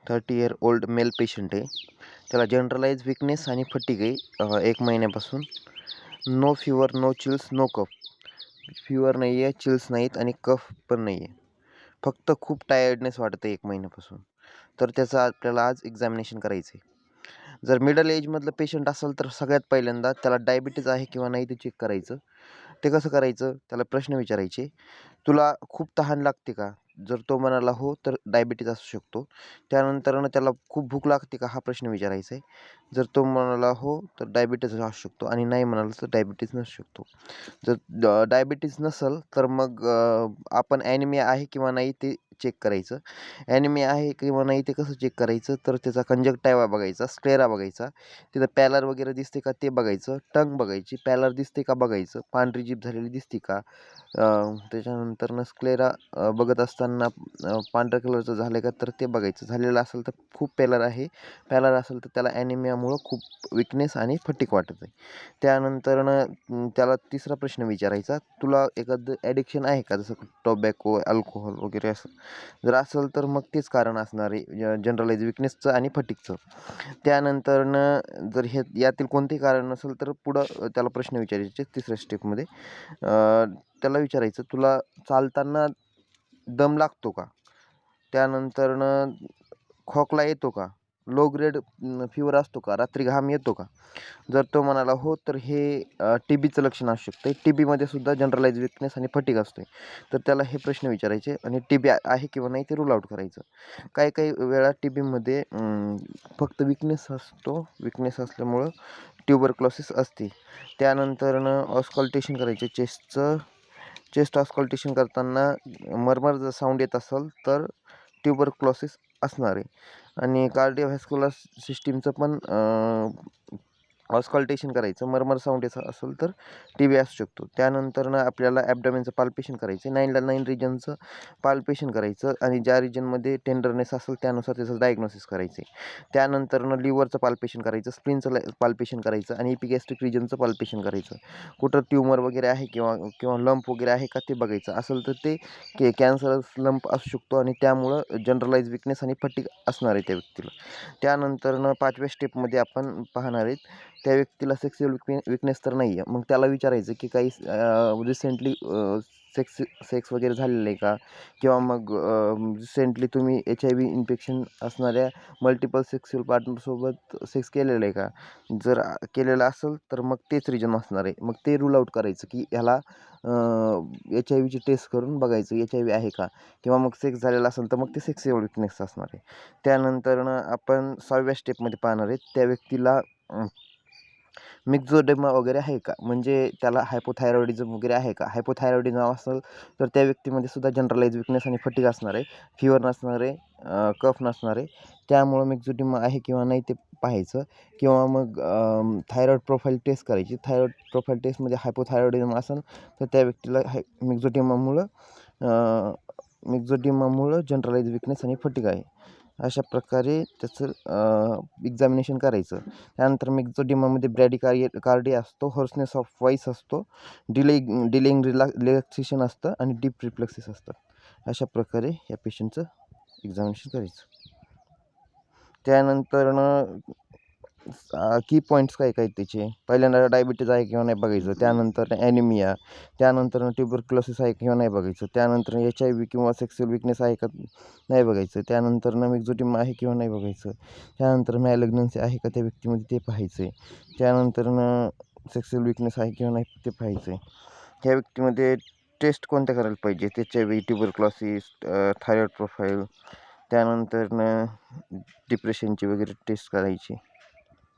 30 year old mail patient आहे. त्याला generalise weakness आणि फटीग आहे 1 महिन्यापासून. No fever, no chills, no cough. Fever नाही आहे, चिल्स नाहीत आणि कफ पण नाही आहे. फक्त खूप टायर्डनेस वाटतं 1 महिन्यापासून. तर त्याचं आपल्याला आज एक्झामिनेशन करायचं आहे. जर मिडल एजमधलं पेशंट असेल तर सगळ्यात पहिल्यांदा त्याला डायबिटीज आहे किंवा नाही ते चेक करायचं. ते कसं करायचं? त्याला प्रश्न विचारायचे, "तुला खूप तहान लागते का?" जर तो म्हणाला हो, तर डायबिटीज असू शकतो. त्यानंतरनं त्याला खूप भूक लागते का? हा प्रश्न विचारायचा आहे. जर तो म्हणाला हो, तर डायबिटीज असू शकतो आणि नाही म्हणाला तर डायबिटीज नसू शकतो. जर डायबिटीज नसेल तर मग आपण ॲनिमिया आहे किंवा नाही ते चेक करायचं. ॲनिमिया आहे किंवा नाही ते कसं चेक करायचं? तर त्याचा कंजक्टिव्हा बघायचा, स्क्लेरा बघायचा, तिथं पॅलर वगैरे दिसते का ते बघायचं, टंग बघायची, पॅलर दिसते का बघायचं, पांढरी जीभ झालेली दिसते का? त्याच्यानंतरनं स्क्लेरा बघत असताना पांढऱ्या कलरचं झालं का तर ते बघायचं. झालेलं असेल तर खूप पॅलर आहे. पॅलर असेल तर त्याला ॲनिमियामुळं खूप विकनेस आणि फटीग वाटत आहे. त्यानंतरनं त्याला तिसरा प्रश्न विचारायचा, "तुला एखादं ॲडिक्शन आहे का? जसं टोबॅको, अल्कोहोल वगैरे असं." जर असेल तर मग तेच कारण असणार आहे जनरलाइज विकनेसचं आणि फटीगचं. त्यानंतरनं जर यातील कोणतेही कारण नसेल तर पुढं त्याला प्रश्न विचारायचे तिसऱ्या स्टेपमध्ये. त्याला विचारायचं, "तुला चालताना दम लागतो का?" त्यानंतरनं खोकला येतो का? लो ग्रेड फीवर असतो का? रात्री घाम येतो का? जर तो म्हणाला हो, तर हे टीबीचं लक्षण असू शकतं. टीबीमध्ये सुद्धा जनरलाइज विकनेस आणि फटीग असते. तर त्याला हे प्रश्न विचारायचे आणि टीबी आहे किंवा नाही ते रूल आउट करायचं. काही-काही वेळा टीबीमध्ये फक्त विकनेस असतो. विकनेस असल्यामुळं ट्युबरक्लोसिस असते. त्यानंतरनं ऑस्कल्टेशन करायचे चेस्टचं. चेस्ट ऑस्कल्टेशन करताना मरमर जर साऊंड येत असेल तर ट्युबरक्लोसिस असणार आहे. आणि कार्डिओव्हॅस्क्युलर सिस्टीमचं पण ऑस्कल्टेशन करायचं. मरमर साऊंड येत असेल तर टीबी असू शकतो. त्यानंतरनं आपल्याला ॲब्डोमेनचं पाल्पेशन करायचं. 9ला 9 रिजनचं पाल्पेशन करायचं आणि ज्या रिजनमध्ये टेंडरनेस असेल त्यानुसार त्याचं डायग्नोसिस करायचं आहे. त्यानंतरनं लिव्हरचं पाल्पेशन करायचं, स्प्लीनचं पाल्पेशन करायचं आणि इपिगॅस्ट्रिक रिजनचं पाल्पेशन करायचं. कुठं ट्यूमर वगैरे आहे किंवा किंवा लंप वगैरे आहे का ते बघायचं. असेल तर ते कॅन्सरस लंप असू शकतो आणि त्यामुळं जनरलाइज विकनेस आणि फटीग असणार आहे त्या व्यक्तीला. त्यानंतरनं 5व्या स्टेपमध्ये आपण पाहणार आहेत, त्या व्यक्तीला सेक्सुअल विकनेस तर नाही आहे. मग त्याला विचारायचं की काही रिसेंटली सेक्स वगैरे झालेलं आहे का? किंवा मग रिसेंटली तुम्ही HIV इन्फेक्शन असणाऱ्या मल्टिपल सेक्सुअल पार्टनरसोबत सेक्स केलेलं आहे का? जर केलेलं असेल तर मग तेच रिजन असणार आहे. मग ते रूल आउट करायचं की ह्याला HIVची टेस्ट करून बघायचं HIV आहे का? किंवा मग सेक्स झालेला असेल तर मग ते सेक्सुअल विकनेस असणार आहे. त्यानंतरनं आपण 6व्या स्टेपमध्ये पाहणार आहेत, त्या व्यक्तीला मिक्झोडेमा वगैरे आहे का? म्हणजे त्याला हायपोथायरॉइडिझम वगैरे आहे का? हायपोथायरॉइडिझम असेल तर त्या व्यक्तीमध्ये सुद्धा जनरलाइज विकनेस आणि फटीग असणार आहे. फीवर नसणार आहे, कफ नसणार आहे. त्यामुळं मिक्झोडेमा आहे किंवा नाही ते पाहायचं. किंवा मग थायरॉईड प्रोफाईल टेस्ट करायची. थायरॉईड प्रोफाईल टेस्टमध्ये हायपोथायरॉइडिझम असेल तर त्या व्यक्तीला मिक्झोडेमामुळं जनरलाइज विकनेस आणि फटीग आहे. अशा प्रकारे त्याचं एक्झामिनेशन करायचं. त्यानंतर मिक्झोडेमामध्ये ब्रॅडिकार्डिया असतो, होर्सनेस ऑफ व्हॉईस असतो, डिलेइंग रिलॅक्सेशन असतं आणि डीप रिफ्लेक्सेस असतात. अशा प्रकारे या पेशंटचं एक्झामिनेशन करायचं. त्यानंतरनं की पॉईंट्स काय काय त्याचे? पहिल्यांदा डायबिटीज आहे किंवा नाही बघायचं. त्यानंतर ॲनिमिया, त्यानंतर ट्युबरक्लोसिस आहे किंवा नाही बघायचं. त्यानंतर HIV किंवा सेक्सुअल विकनेस आहे का नाही बघायचं. त्यानंतर मिक्झोडेमा आहे किंवा नाही बघायचं. त्यानंतर मॅलिग्नन्सी आहे का त्या व्यक्तीमध्ये ते पाहायचं आहे. त्यानंतर सेक्सुअल विकनेस आहे किंवा नाही ते पाहायचं आहे. ह्या व्यक्तीमध्ये टेस्ट कोणत्या करायला पाहिजे? HIV, ट्युबरक्लोसिस, थायरॉईड प्रोफाईल, त्यानंतर डिप्रेशनची वगैरे टेस्ट करायची.